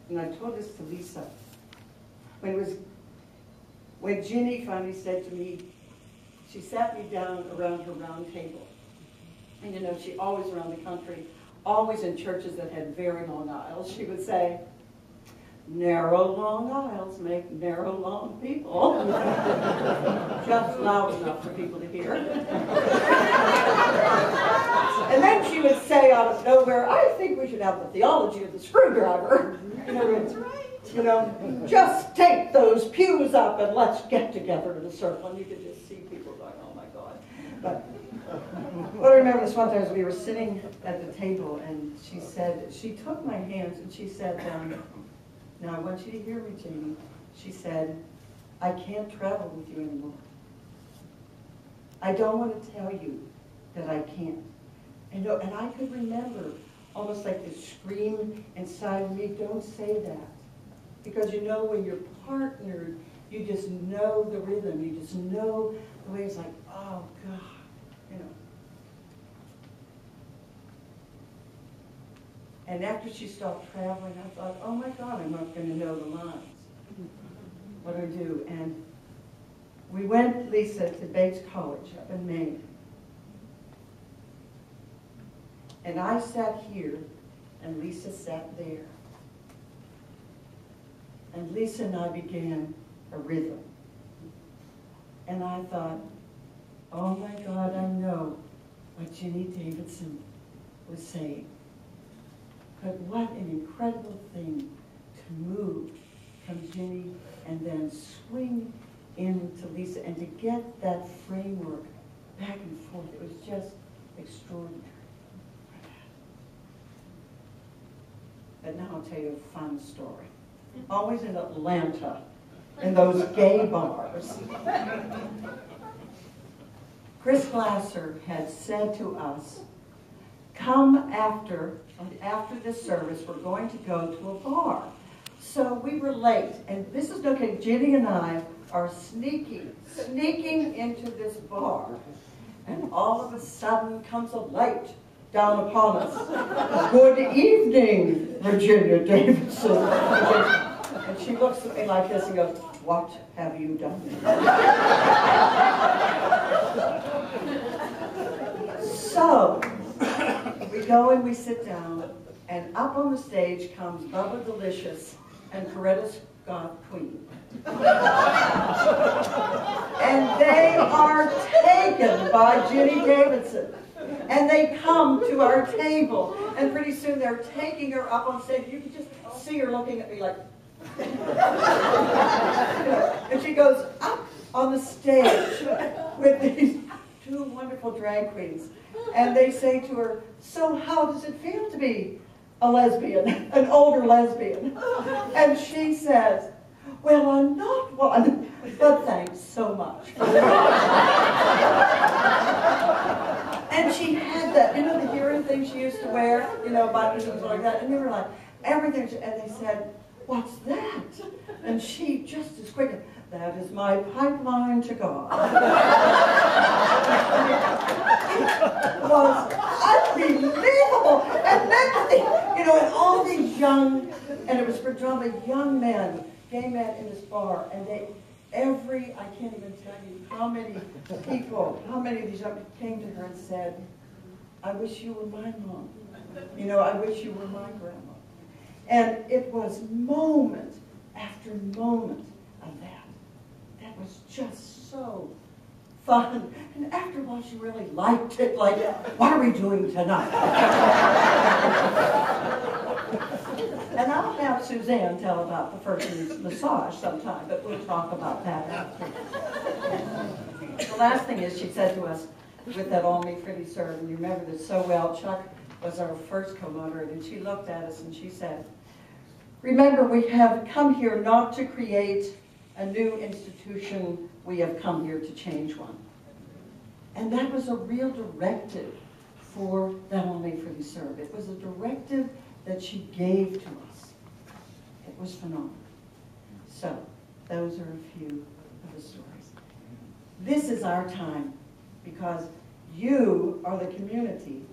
and I told this to Lisa, when Ginny finally said to me, she sat me down around her round table. And you know, she always around the country, always in churches that had very long aisles, she would say, narrow, long aisles make narrow, long people. Just loud enough for people to hear. And then she would say out of nowhere, I think we should have the theology of the screwdriver. You know, just take those pews up and let's get together in a circle. And you could just see people going, oh my God. But I remember this one time we were sitting at the table and she said, she took my hands and she said, now I want you to hear me, Janie. She said, I can't travel with you anymore. I don't want to tell you that I can't. And I could remember almost like this scream inside of me, don't say that. Because you know when you're partnered, you just know the rhythm, you just know the way it's like, oh God, you know. And after she stopped traveling, I thought, oh my God, I'm not going to know the lines. What do I do? And we went, Lisa, to Bates College up in Maine. And I sat here, and Lisa sat there. And Lisa and I began a rhythm. And I thought, oh my God, I know what Ginny Davidson was saying. But what an incredible thing to move from Ginny and then swing into Lisa and to get that framework back and forth. It was just extraordinary. But now I'll tell you a fun story. Always in Atlanta, in those gay bars. Chris Glasser had said to us, come after this service, we're going to go to a bar. So we were late, and this is okay, Ginny and I are sneaking into this bar. And all of a sudden comes a light down upon us. Good evening, Virginia Davidson. And she looks at me like this and goes, what have you done? So, we go and we sit down, and up on the stage comes Bubba Delicious and Coretta Scott Queen. And they are taken by Ginny Davidson. And they come to our table, and pretty soon they're taking her up on stage. You can just see her looking at me like, and she goes up on the stage with these two wonderful drag queens. And they say to her, so how does it feel to be a lesbian, an older lesbian? And she says, well, I'm not one, but thanks so much. And she had that, you know, the hearing thing she used to wear, you know, buttons and like that. And they were like, everything. And they said, what's that? And she, just as quick, that is my pipeline to God. It was unbelievable. And then, you know, and all these young, and it was predominantly young men, gay men in this bar, and they, I can't even tell you how many people, how many of these young people came to her and said, I wish you were my mom. You know, I wish you were my grandma. And it was moment after moment of that. That was just so fun. And after a while, she really liked it. Like, what are we doing tonight? And I'll have Suzanne tell about the first massage sometime, but we'll talk about that after. The last thing is, she said to us, with that all me pretty serve, and you remember this so well, Chuck was our first co-moderate, and she looked at us and she said, remember, we have come here not to create a new institution, we have come here to change one. And that was a real directive for that all me pretty serve. It was a directive that she gave to us. It was phenomenal. So, those are a few of the stories. This is our time, because you are the community